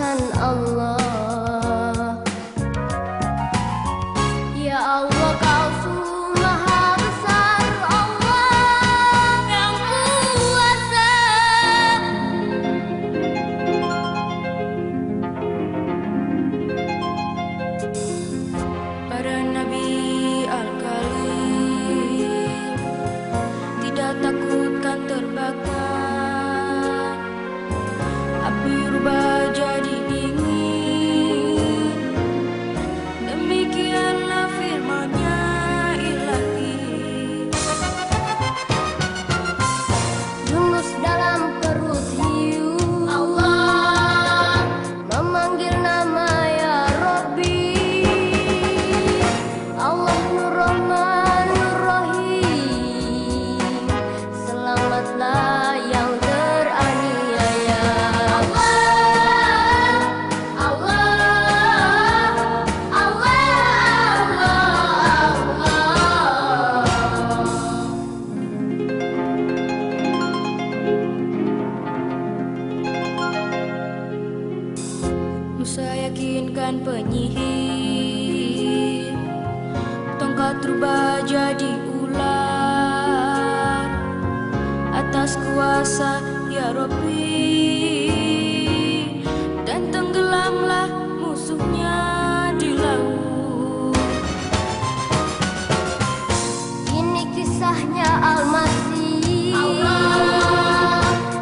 Tuhan Allah. Ya Allah, Kau sungguh maha besar, Allah yang kuasa. Para nabi Al-Khalil tidak takutkan terbakar, api rubah jadi dingin. Demikianlah firman-Nya Ilahi. Yunus dalam perut hiu, Allah memanggil nama ya Rabbi. Allah Nur Rahman Nur Rahim, selamatlah yang teraniaya. Allah, Allah, Allah, Allah. Musa yakinkan penyihir, tongkat rubah jadi ular atas kuasa ya Rabbi, dan tenggelamlah musuhnya di laut. Ini kisahnya Al-Masih, Allah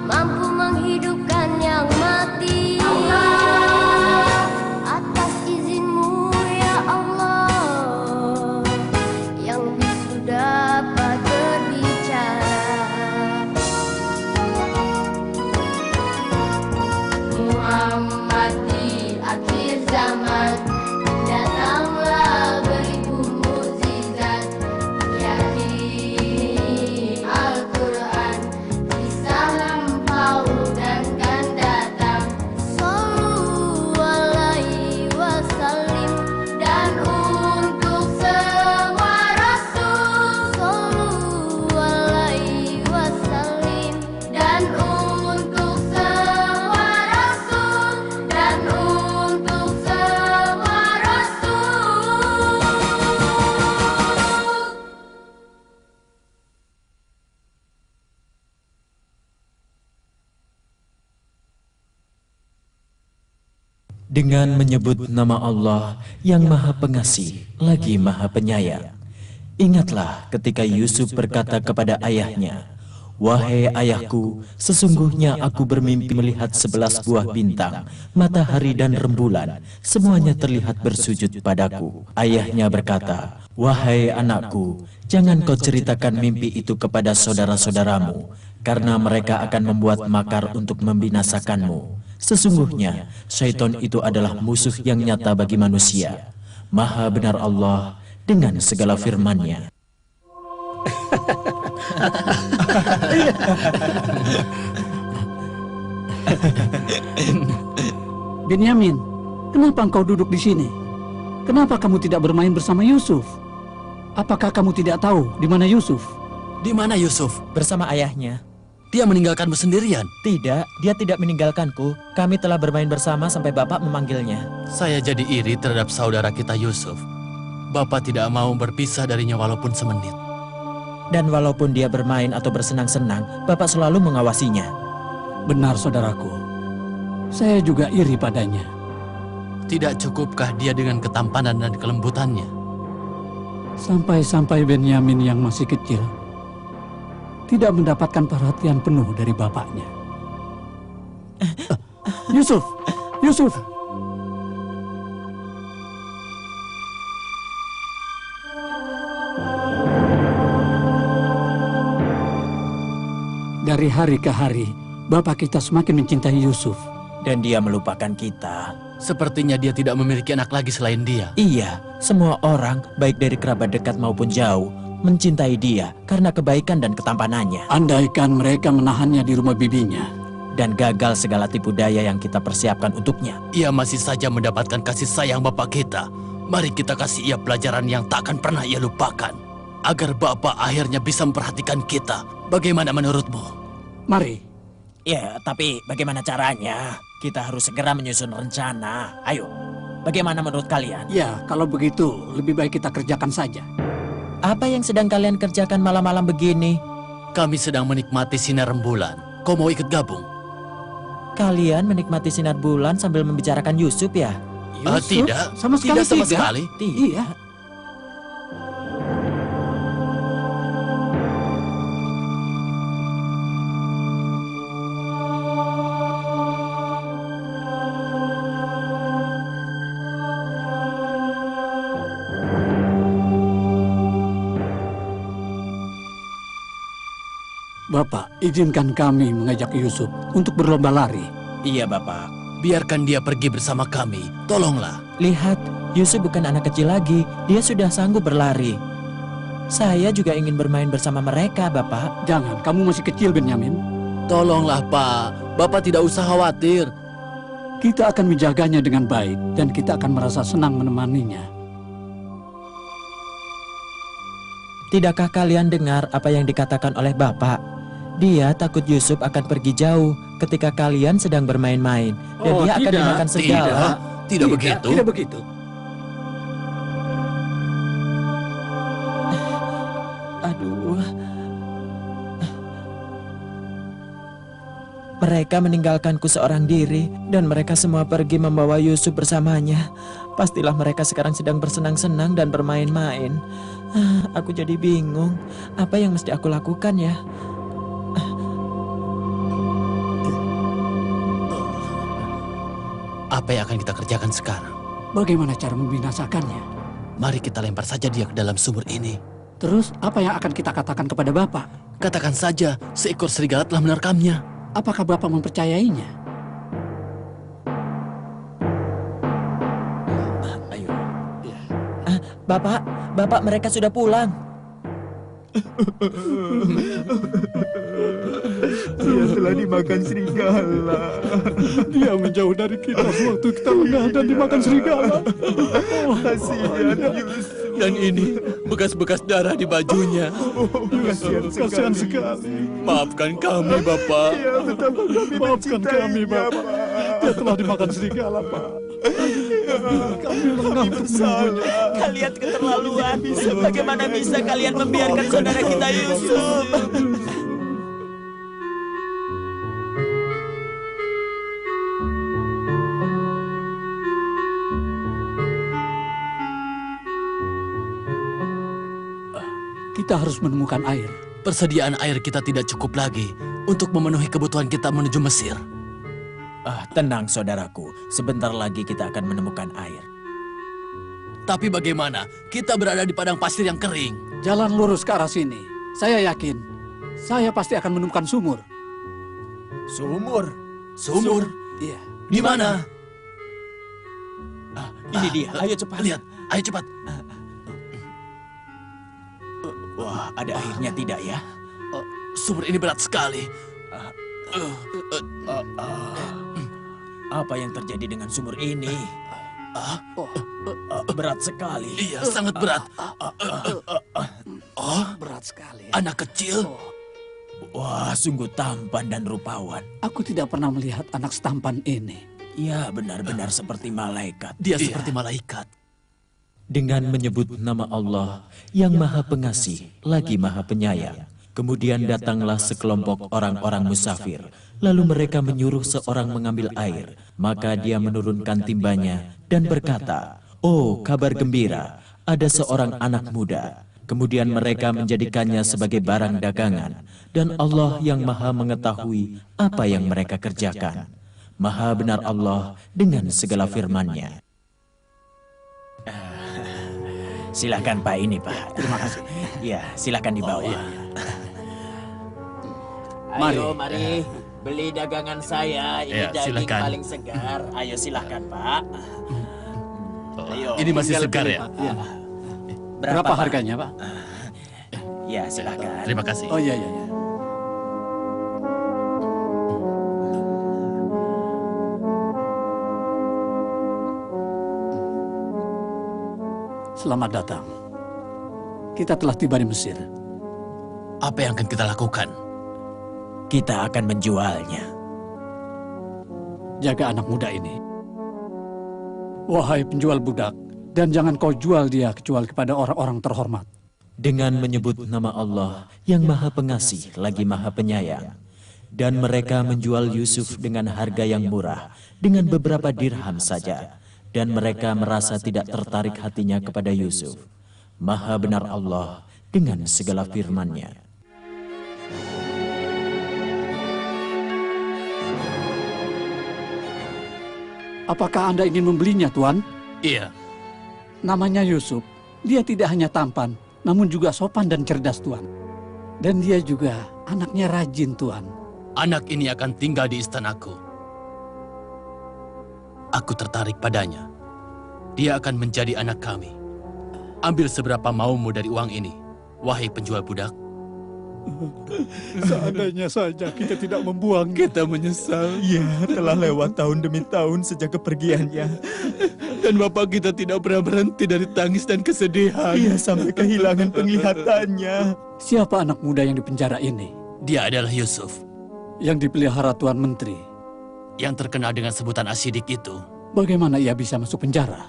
mampu menghidupkan yang mati. Allah, atas izin-Mu ya Allah, yang bisu dapat berbicara. Muhammad di akhir zaman, datanglah beribu mukjizat, yakni Al-Quran, kisah lampau dan kan datang. Sallu alaihi wasallim, dan untuk semua rasul. Sallu alaihi wasallim, dan untuk semua rasul, dan untuk semua rasul. Dengan menyebut nama Allah yang Maha Pengasih lagi Maha Penyayang. Ingatlah ketika Yusuf berkata kepada ayahnya, "Wahai ayahku, sesungguhnya aku bermimpi melihat 11 buah bintang, matahari dan rembulan, semuanya terlihat bersujud padaku." Ayahnya berkata, "Wahai anakku, jangan kau ceritakan mimpi itu kepada saudara-saudaramu, karena mereka akan membuat makar untuk membinasakanmu. Sesungguhnya syaitan itu adalah musuh yang nyata bagi manusia. Maha benar Allah dengan segala firman-Nya." Benyamin, kenapa engkau duduk di sini? Kenapa kamu tidak bermain bersama Yusuf? Apakah kamu tidak tahu di mana Yusuf? Di mana Yusuf? Bersama ayahnya. Dia meninggalkanmu sendirian. Tidak, dia tidak meninggalkanku. Kami telah bermain bersama sampai Bapak memanggilnya. Saya jadi iri terhadap saudara kita Yusuf. Bapak tidak mau berpisah darinya walaupun semenit. Dan walaupun dia bermain atau bersenang-senang, Bapak selalu mengawasinya. Benar, saudaraku. Saya juga iri padanya. Tidak cukupkah dia dengan ketampanan dan kelembutannya? Sampai-sampai Benyamin yang masih kecil tidak mendapatkan perhatian penuh dari bapaknya. Yusuf, Yusuf. Dari hari ke hari, bapak kita semakin mencintai Yusuf. Dan dia melupakan kita. Sepertinya dia tidak memiliki anak lagi selain dia. Iya, semua orang, baik dari kerabat dekat maupun jauh, mencintai dia karena kebaikan dan ketampanannya. Andaikan mereka menahannya di rumah bibinya. Dan gagal segala tipu daya yang kita persiapkan untuknya. Ia masih saja mendapatkan kasih sayang bapak kita. Mari kita kasih ia pelajaran yang takkan pernah ia lupakan. Agar bapak akhirnya bisa memperhatikan kita. Bagaimana menurutmu? Mari. Ya, tapi bagaimana caranya? Kita harus segera menyusun rencana. Ayo, bagaimana menurut kalian? Ya, kalau begitu lebih baik kita kerjakan saja. Apa yang sedang kalian kerjakan malam-malam begini? Kami sedang menikmati sinar rembulan. Kau mau ikut gabung? Kalian menikmati sinar bulan sambil membicarakan Yusuf ya? Yusuf? Tidak, Sama sekali tidak sama tidak. sekali. Iya. Bapak, izinkan kami mengajak Yusuf untuk berlomba lari. Iya, Bapak. Biarkan dia pergi bersama kami. Tolonglah. Lihat, Yusuf bukan anak kecil lagi. Dia sudah sanggup berlari. Saya juga ingin bermain bersama mereka, Bapak. Jangan, kamu masih kecil, Benyamin. Tolonglah, Pak. Bapak tidak usah khawatir. Kita akan menjaganya dengan baik dan kita akan merasa senang menemaninya. Tidakkah kalian dengar apa yang dikatakan oleh Bapak? Dia takut Yusuf akan pergi jauh ketika kalian sedang bermain-main. Dan Oh, dia akan tidak. dimakan segala. Tidak begitu. Tidak begitu. Aduh. Mereka meninggalkanku seorang diri dan mereka semua pergi membawa Yusuf bersamanya. Pastilah mereka sekarang sedang bersenang-senang dan bermain-main. Aku jadi bingung. Apa yang mesti aku lakukan ya? Apa yang akan kita kerjakan sekarang? Bagaimana cara membinasakannya? Mari kita lempar saja dia ke dalam sumur ini. Terus apa yang akan kita katakan kepada Bapak? Katakan saja, seekor serigala telah menerkamnya. Apakah Bapak mempercayainya? Ayo. Bapak, mereka sudah pulang. Dia telah dimakan serigala. Dia menjauh dari kita waktu kita lengah dan dimakan serigala. Kasihan Yusuf. Dan ini bekas-bekas darah di bajunya. Kasihan sekali. Maafkan kami, Bapak. Ya, betapa kami Maafkan kami, mencintainya, Bapak. Dia telah dimakan serigala, Pak. Kami lengah untuk menunggunya. Kalian keterlaluan. Bagaimana bisa kalian membiarkan saudara kita Yusuf? Kita harus menemukan air. Persediaan air kita tidak cukup lagi untuk memenuhi kebutuhan kita menuju Mesir. Tenang saudaraku, sebentar lagi kita akan menemukan air. Tapi bagaimana? Kita berada di padang pasir yang kering. Jalan lurus ke arah sini. Saya yakin, saya pasti akan menemukan sumur. Sumur? Sumur? Iya. Di mana? Ini dia, ayo cepat. Lihat, ayo cepat. Wah, ada airnya tidak ya? Sumur ini berat sekali. Apa yang terjadi dengan sumur ini? Berat sekali. Iya, sangat berat. Berat sekali. Anak kecil? Wah, sungguh tampan dan rupawan. Aku tidak pernah melihat anak setampan ini. Ya, benar-benar seperti malaikat. Dia seperti malaikat. Dengan menyebut nama Allah yang Maha Pengasih lagi Maha Penyayang. Kemudian datanglah sekelompok orang-orang musafir. Lalu mereka menyuruh seorang mengambil air. Maka dia menurunkan timbanya dan berkata, "Oh, kabar gembira, ada seorang anak muda." Kemudian mereka menjadikannya sebagai barang dagangan. Dan Allah yang Maha mengetahui apa yang mereka kerjakan. Maha benar Allah dengan segala firman-Nya. Silakan Pak, ini Pak. Terima kasih. Ya, silakan dibawa. Mari. Beli dagangan saya. Ini Ya, daging silakan. paling segar. Ayo silakan Pak. Ayo. Ini masih Tinggal segar pilih, ya? Pak. Iya. Berapa, Berapa Pak? harganya, Pak? Ya, silakan. Terima kasih. Oh iya, iya, iya. Selamat datang. Kita telah tiba di Mesir. Apa yang akan kita lakukan? Kita akan menjualnya. jaga anak muda ini. Wahai penjual budak, dan jangan kau jual dia kecuali kepada orang-orang terhormat. Dengan menyebut nama Allah yang Maha Pengasih lagi Maha Penyayang. Dan mereka menjual Yusuf dengan harga yang murah, dengan beberapa dirham saja. Dan mereka merasa tidak tertarik hatinya kepada Yusuf. Maha benar Allah dengan segala firman-Nya. Apakah Anda ingin membelinya, Tuan? Iya. Namanya Yusuf. Dia tidak hanya tampan, namun juga sopan dan cerdas, Tuan. Dan dia juga anaknya rajin, Tuan. Anak ini akan tinggal di istanaku. Aku tertarik padanya. Dia akan menjadi anak kami. Ambil seberapa maumu dari uang ini, wahai penjual budak. Seandainya saja kita tidak membuang, kita menyesal. Ya, telah lewat tahun demi tahun sejak kepergiannya. Dan bapak kita tidak pernah berhenti dari tangis dan kesedihan. Ia sampai kehilangan penglihatannya. Siapa anak muda yang dipenjara ini? Dia adalah Yusuf, Yang dipelihara Tuan Menteri. yang terkenal dengan sebutan Asyidik itu. Bagaimana ia bisa masuk penjara?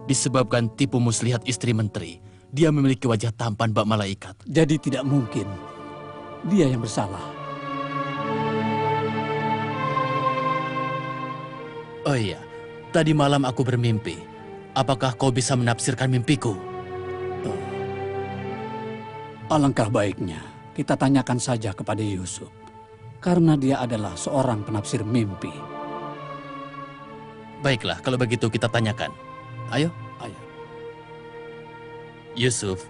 Disebabkan tipu muslihat istri menteri. Dia memiliki wajah tampan bak malaikat. Jadi tidak mungkin dia yang bersalah. Oh iya, tadi malam aku bermimpi. Apakah kau bisa menafsirkan mimpiku? Alangkah baiknya kita tanyakan saja kepada Yusuf. Karena dia adalah seorang penafsir mimpi. Baiklah, kalau begitu kita tanyakan. Ayo. Ayo. Yusuf,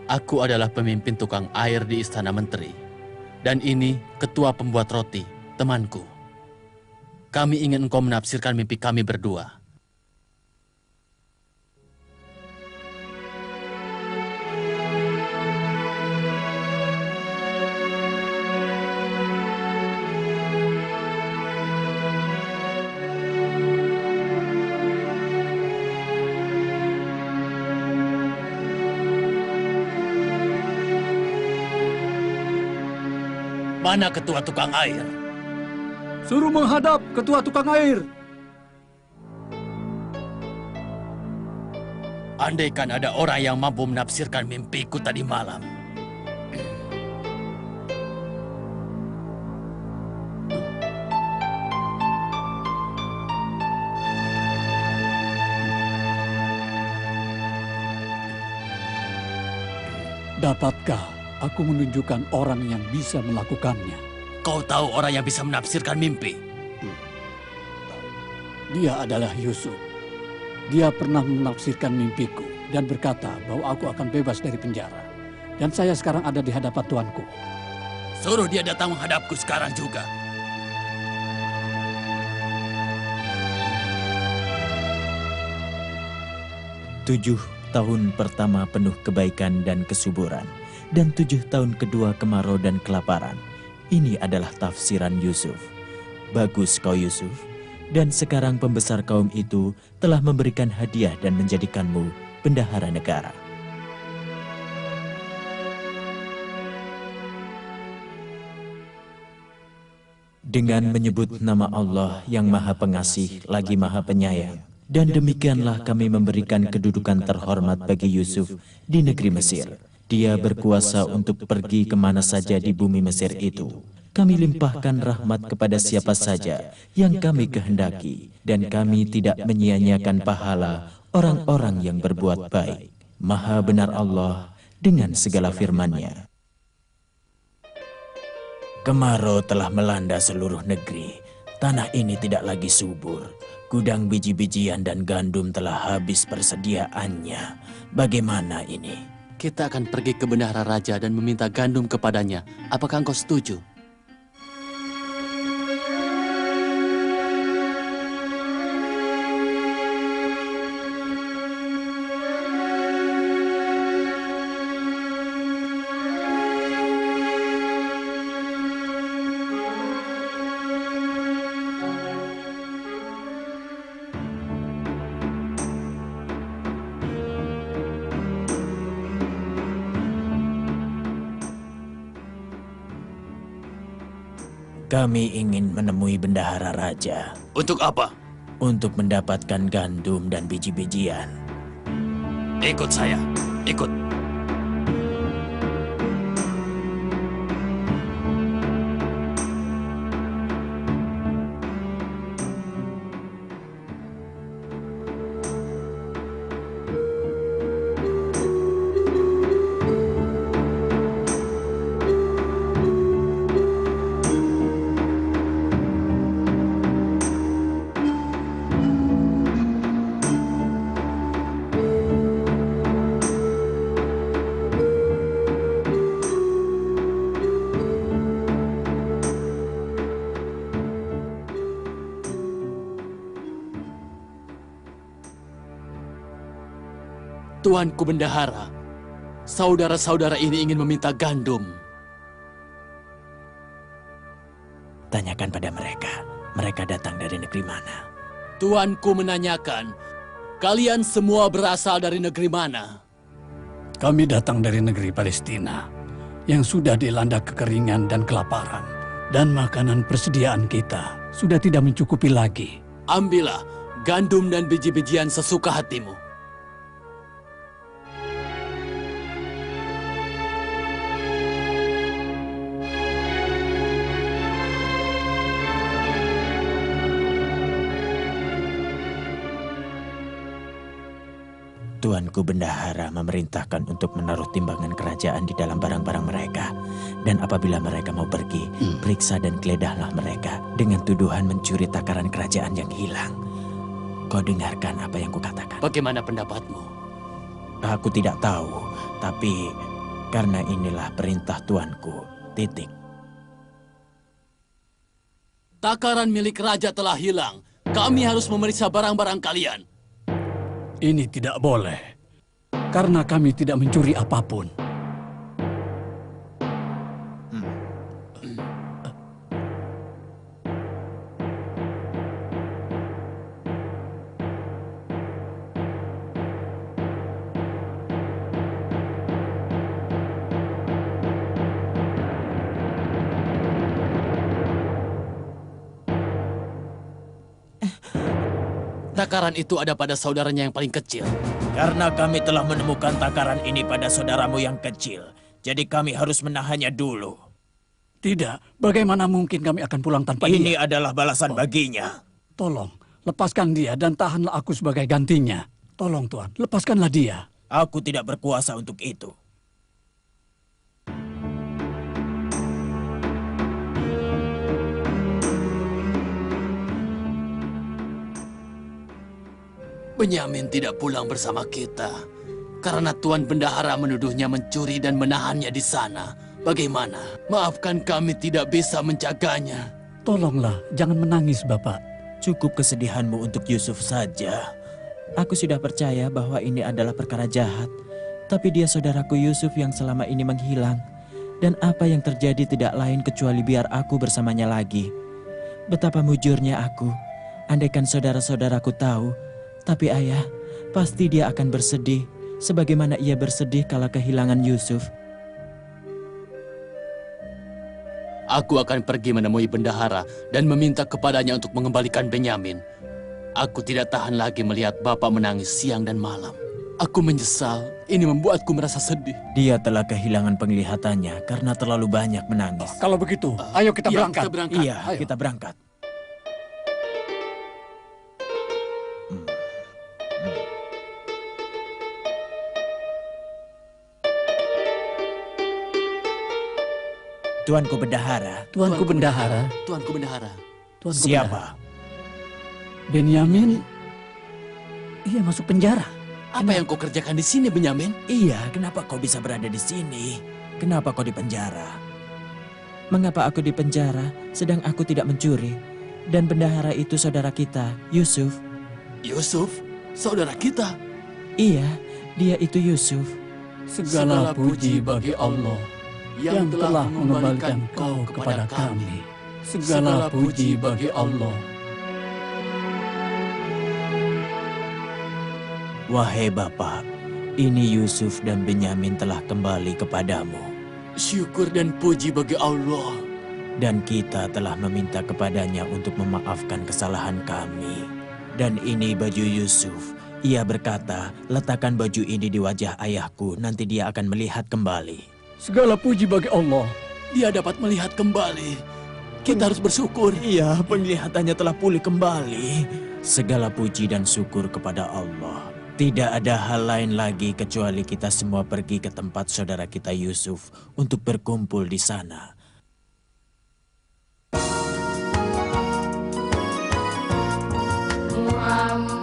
aku adalah pemimpin tukang air di Istana Menteri. Dan ini ketua pembuat roti, temanku. Kami ingin engkau menafsirkan mimpi kami berdua. Mana ketua tukang air? Suruh menghadap ketua tukang air. Andaikan ada orang yang mampu menafsirkan mimpiku tadi malam. Dapatkah aku menunjukkan orang yang bisa melakukannya? Kau tahu orang yang bisa menafsirkan mimpi? Dia adalah Yusuf. Dia pernah menafsirkan mimpiku dan berkata bahwa aku akan bebas dari penjara. Dan saya sekarang ada di hadapan tuanku. Suruh dia datang menghadapku sekarang juga. Tujuh tahun pertama penuh kebaikan dan kesuburan, dan 7 tahun kedua kemarau dan kelaparan. Ini adalah tafsiran Yusuf. Bagus kau Yusuf, dan sekarang pembesar kaum itu telah memberikan hadiah dan menjadikanmu bendahara negara. Dengan menyebut nama Allah yang Maha Pengasih lagi Maha Penyayang, dan demikianlah kami memberikan kedudukan terhormat bagi Yusuf di negeri Mesir. Dia berkuasa untuk pergi kemana saja di bumi Mesir itu. Kami limpahkan rahmat kepada siapa saja yang kami kehendaki, dan kami tidak menyia-nyiakan pahala orang-orang yang berbuat baik. Maha benar Allah dengan segala firman-Nya. Kemarau telah melanda seluruh negeri. Tanah ini tidak lagi subur. Gudang biji-bijian dan gandum telah habis persediaannya. Bagaimana ini? Kita akan pergi ke bendahara raja dan meminta gandum kepadanya. Apakah engkau setuju? Kami ingin menemui bendahara raja Untuk apa? untuk mendapatkan gandum dan biji-bijian. Ikut saya. Ikut. Tuanku bendahara, saudara-saudara ini ingin meminta gandum. Tanyakan pada mereka, mereka datang dari negeri mana? Tuanku menanyakan, kalian semua berasal dari negeri mana? Kami datang dari negeri Palestina yang sudah dilanda kekeringan dan kelaparan. Dan makanan persediaan kita sudah tidak mencukupi lagi. Ambillah gandum dan biji-bijian sesuka hatimu. Tuanku bendahara memerintahkan untuk menaruh timbangan kerajaan di dalam barang-barang mereka. Dan apabila mereka mau pergi, periksa dan geledahlah mereka dengan tuduhan mencuri takaran kerajaan yang hilang. Kau dengarkan apa yang kukatakan? Bagaimana pendapatmu? Aku tidak tahu, tapi karena inilah perintah tuanku. Titik. Takaran milik raja telah hilang. Kami harus memeriksa barang-barang kalian. Ini tidak boleh, karena kami tidak mencuri apapun. Takaran itu ada pada saudaranya yang paling kecil. Karena kami telah menemukan takaran ini pada saudaramu yang kecil, jadi kami harus menahannya dulu. Tidak, bagaimana mungkin kami akan pulang tanpa Ini dia? adalah balasan baginya. Tolong, lepaskan dia dan tahanlah aku sebagai gantinya. Tolong Tuan, lepaskanlah dia. Aku tidak berkuasa untuk itu. Benyamin tidak pulang bersama kita karena Tuan Bendahara menuduhnya mencuri dan menahannya di sana. Bagaimana? Maafkan kami tidak bisa menjaganya. Tolonglah, jangan menangis Bapak. Cukup kesedihanmu untuk Yusuf saja. Aku sudah percaya bahwa ini adalah perkara jahat. Tapi dia saudaraku Yusuf yang selama ini menghilang. Dan apa yang terjadi tidak lain kecuali biar aku bersamanya lagi. Betapa mujurnya aku. Andaikan saudara-saudaraku tahu. Tapi ayah, pasti dia akan bersedih. Sebagaimana ia bersedih kala kehilangan Yusuf. Aku akan pergi menemui bendahara dan meminta kepadanya untuk mengembalikan Benyamin. Aku tidak tahan lagi melihat bapak menangis siang dan malam. Aku menyesal, ini membuatku merasa sedih. Dia telah kehilangan penglihatannya karena terlalu banyak menangis. Kalau begitu, ayo kita Iya, berangkat. kita berangkat. Iya, Ayo. kita berangkat. Tuanku bendahara. Tuanku bendahara. Tuanku bendahara. Tuanku Siapa? bendahara. Benyamin, ia masuk penjara. Apa yang kau kerjakan di sini, Benyamin? Iya, kenapa kau bisa berada di sini? Kenapa kau di penjara? Mengapa aku di penjara sedang aku tidak mencuri? Dan bendahara itu saudara kita, Yusuf. Yusuf, saudara kita. Iya, dia itu Yusuf. Segala puji bagi Allah yang telah mengembalikan kau kepada kami. Segala puji bagi Allah. Wahai Bapa, ini Yusuf dan Benyamin telah kembali kepadamu. Syukur dan puji bagi Allah. Dan kita telah meminta kepadanya untuk memaafkan kesalahan kami. Dan ini baju Yusuf. Ia berkata, letakkan baju ini di wajah ayahku, nanti dia akan melihat kembali. Segala puji bagi Allah. Dia dapat melihat kembali. Kita harus bersyukur. Iya, penglihatannya telah pulih kembali. Segala puji dan syukur kepada Allah. Tidak ada hal lain lagi kecuali kita semua pergi ke tempat saudara kita Yusuf untuk berkumpul di sana. Muhammad